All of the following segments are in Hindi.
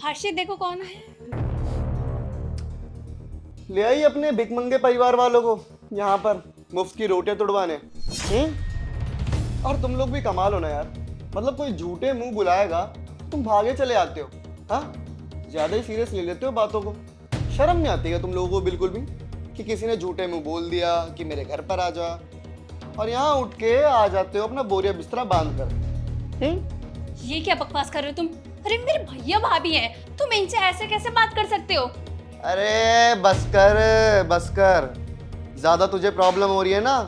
हर्षित देखो कौन है। ले आई अपने भिकमंगे परिवार वालों को यहाँ पर मुफ्त की रोटियां तुड़वाने। और तुम लोग भी कमाल हो ना यार, मतलब कोई झूठे मुंह बुलाएगा तुम भागे चले आते हो। हाँ, ज्यादा ही सीरियस ले लेते हो बातों को। शर्म नहीं आती है तुम लोगों को बिल्कुल भी कि किसी ने झूठे मुंह बोल दिया कि मेरे घर पर आ जा, और यहाँ उठ के आ जाते हो अपना बोरिया बिस्तरा बांध कर। ये क्या बकवास कर रहे हो तुम? अरे मेरे भैया भाभी हैं, तुम इनसे ऐसे कैसे बात कर सकते हो? अरे बस कर, ज्यादा तुझे प्रॉब्लम हो रही है ना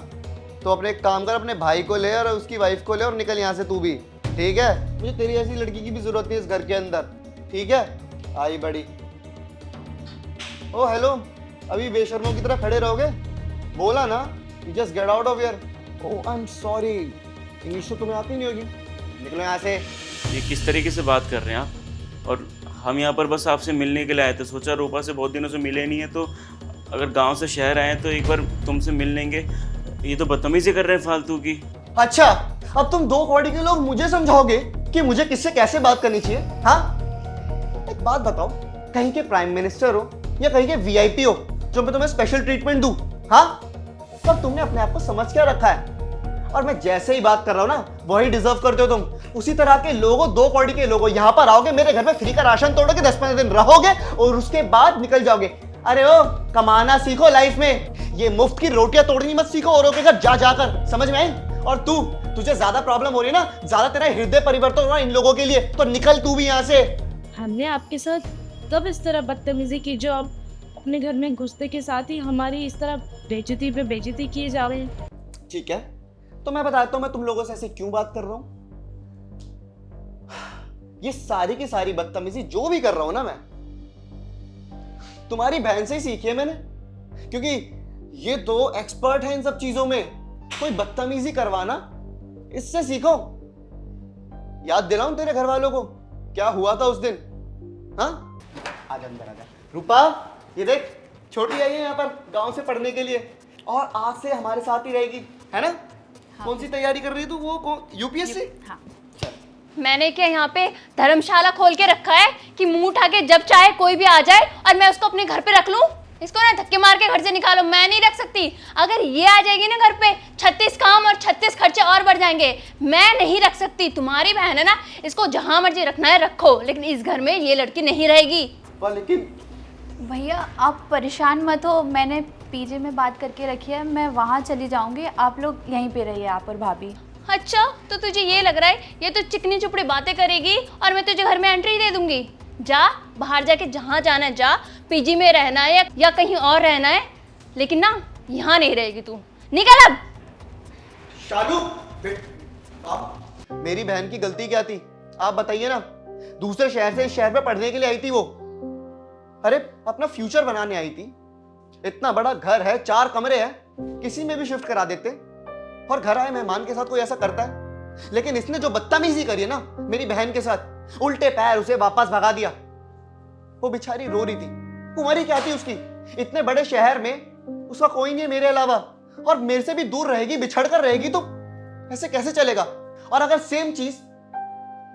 तो अपने एक काम कर, अपने भाई को ले और उसकी वाइफ को ले और निकल यहाँ से तू भी, ठीक है? मुझे तेरी ऐसी लड़की की भी जरूरत नहीं इस घर के अंदर, ठीक है? आई बड़ी। ओ हेलो, अभी बेशर्मों की तरह खड़े रहोगे? बोला ना, just get out of here. Oh I am sorry, English तो तुम्हें आती नहीं होगी, निकलो यहाँ से। ये किस तरीके से बात कर रहे हैं आप? और हम यहाँ पर बस आपसे मिलने के लिए आए थे। सोचा रूपा से बहुत दिनों से मिले नहीं है, तो अगर गांव से शहर आए तो एक बार तुमसे मिल लेंगे। ये तो बदतमीजी कर रहे हैं फालतू की। अच्छा, अब तुम दो कौड़ी के लोग मुझे समझाओगे कि मुझे किससे कैसे बात करनी चाहिए? हाँ, एक बात बताओ, कहीं के प्राइम मिनिस्टर हो या कहीं के वीआईपी हो जो मैं तुम्हें स्पेशल ट्रीटमेंट दूं? हाँ, तब तुमने अपने आप को समझ क्या रखा है? और मैं जैसे ही बात कर रहा हूँ ना, वही डिजर्व करते हो तुम। उसी तरह के लोगों, दो कौड़ी के लोगों, यहाँ पर आओगे, मेरे घर में फ्री का राशन तोड़ोगे, 10-15 दिन रहोगे और उसके बाद निकल जाओगे। अरे ओ, कमाना सीखो लाइफ में, ये मुफ्त की रोटियां तोड़नी मत सीखो औरों के घर जा जाकर, समझ में आई? और तुझे ज्यादा प्रॉब्लम हो रही है ना, ज्यादा तेरा हृदय परिवर्तन हो रहा है इन लोगों के लिए, तो निकल तू भी यहाँ से। हमने आपके साथ कब इस तरह बदतमीजी की जो आप अपने घर में घुसते के साथ ही हमारी इस तरह बेइज्जती पे बेइज्जती किए जा रहे हैं? ठीक है, तो मैं बताता हूं मैं तुम लोगों से ऐसे क्यों बात कर रहा हूं। ये सारी की सारी बदतमीजी जो भी कर रहा हूं ना, मैं तुम्हारी बहन से ही सीखी है मैंने, क्योंकि ये तो एक्सपर्ट है इन सब चीजों में। कोई बदतमीजी करवाना, इससे सीखो। याद दिलाऊं तेरे घर वालों को क्या हुआ था उस दिन? हाँ, आजा अंदर आजा। रूपा, ये देख, छोटी आई है यहाँ पर गांव से पढ़ने के लिए, और आज से हमारे साथ ही रहेगी, है ना? हाँ। कौन सी तैयारी कर रही है तू? वो कौन, यूपीएससी? हाँ। मैंने क्या यहाँ पे धर्मशाला खोल के रखा है कि मुंह उठा के जब चाहे कोई भी आ जाए और मैं उसको अपने घर पे रख लूं? इसको ना धक्के मार के घर से निकालो, मैं नहीं रख सकती। अगर ये आ जाएगी ना घर पे, 36 काम और 36 खर्चे और बढ़ जाएंगे। मैं नहीं रख सकती। तुम्हारी बहन है ना, इसको जहां मर्जी रखना है रखो, लेकिन इस घर में ये लड़की नहीं रहेगी। लेकिन भैया आप परेशान मत हो, मैंने पीजे में बात करके रखी है, मैं वहाँ चली जाऊँगी, आप लोग यहीं पे रहिए, आप और भाभी। अच्छा, तो तुझे ये लग रहा है ये तो चिकनी चुपड़ी बातें करेगी और मैं तुझे घर में एंट्री दे दूंगी? जा, बाहर जाके जहाँ जाना है जा, पीजी में रहना है या कहीं और रहना है, लेकिन ना यहाँ नहीं रहेगी तू। निकल अब। शालू, मेरी बहन की गलती क्या थी आप बताइए ना? दूसरे शहर से इस शहर में पढ़ने के लिए आई थी वो। अरे अपना फ्यूचर बनाने आई थी। इतना बड़ा घर है, 4 कमरे हैं, किसी में भी शिफ्ट करा देते। और घर आए मेहमान के साथ कोई ऐसा करता है? लेकिन इसने जो बदतमीजी करी है ना मेरी बहन के साथ, उल्टे पैर उसे वापस भगा दिया। वो बेचारी रो रही थी, कुंवारी क्या थी उसकी? इतने बड़े शहर में उसका कोई नहीं है मेरे अलावा, और मेरे से भी दूर रहेगी, बिछड़ कर रहेगी, तो ऐसे कैसे चलेगा? और अगर सेम चीज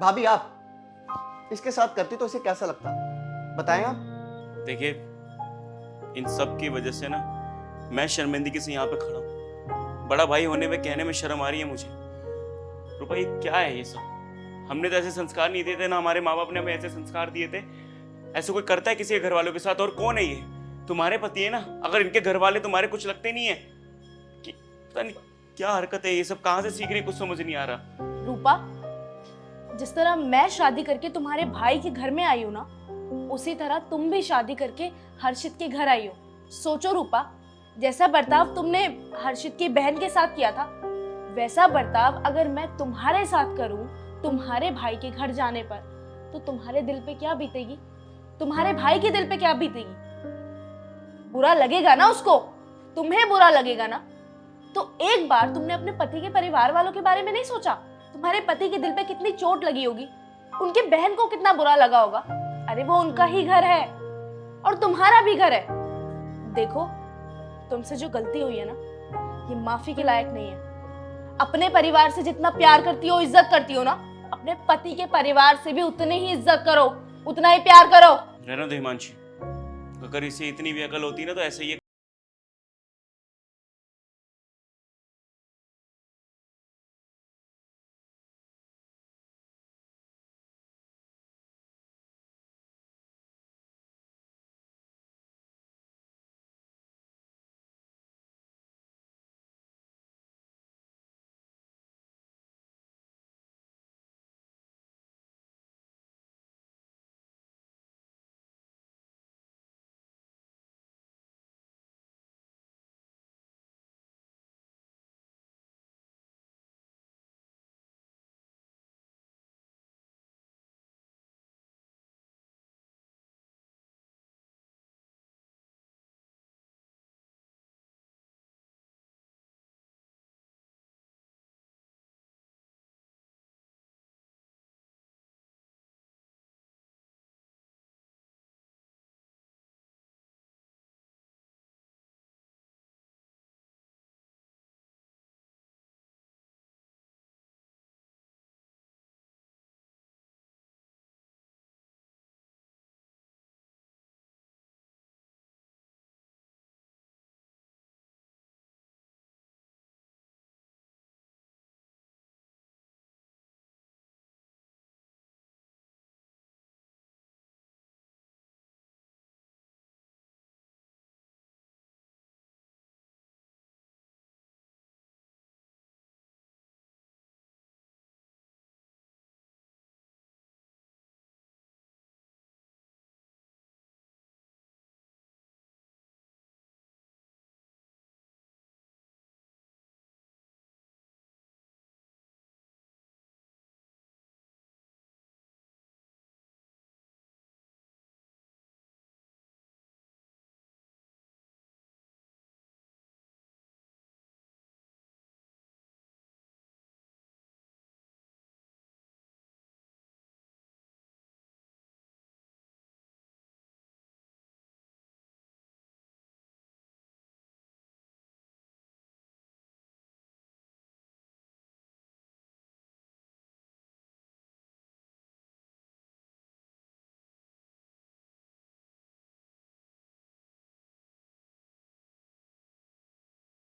भाभी आप इसके साथ करती तो इसे कैसा लगता, बताएं आप? देखिए, इन सब की वजह से ना मैं शर्मिंदगी से यहाँ पे खड़ा हूँ। बड़ा भाई होने में कहने में शर्म आ रही है मुझे। रूपा, ये क्या है ये सब? हमने तो ऐसे संस्कार नहीं दिए थे ना, हमारे माँ बाप ने हमें ऐसे संस्कार दिए थे। ऐसे कोई करता है किसी के घर वालों के साथ? और कौन है ये? तुम्हारे पति है ना? अगर इनके घर वाले तुम्हारे कुछ लगते नहीं है कि पता नहीं क्या हरकत है, ये सब कहाँ से सीख रही, कुछ समझ नहीं आ रहा। रूपा, जिस तरह मैं शादी करके तुम्हारे भाई के घर में आई हूँ ना, उसी तरह तुम भी शादी करके हर्षित के घर आई हो। सोचो रूपा, जैसा बर्ताव तुमने हर्षित की बहन के साथ किया था, वैसा बर्ताव अगर मैं तुम्हारे साथ करूं तुम्हारे भाई के घर जाने पर, तो तुम्हारे दिल पे क्या बीतेगी? तुम्हारे भाई के दिल पे क्या बीतेगी? बुरा लगेगा ना उसको, तुम्हें बुरा लगेगा ना। तो एक बार तुमने अपने पति के परिवार वालों के बारे में नहीं सोचा? तुम्हारे पति के दिल पे कितनी चोट लगी होगी, उनकी बहन को कितना बुरा लगा होगा। अरे वो उनका ही घर है और तुम्हारा भी घर है। देखो, तुमसे जो गलती हुई है ना, ये माफी के लायक नहीं है। अपने परिवार से जितना प्यार करती हो, इज्जत करती हो ना, अपने पति के परिवार से भी उतनी ही इज्जत करो, उतना ही प्यार करो। रहना दो हिमांशी, अगर इसे इतनी भी अकल होती ना तो ऐसे ही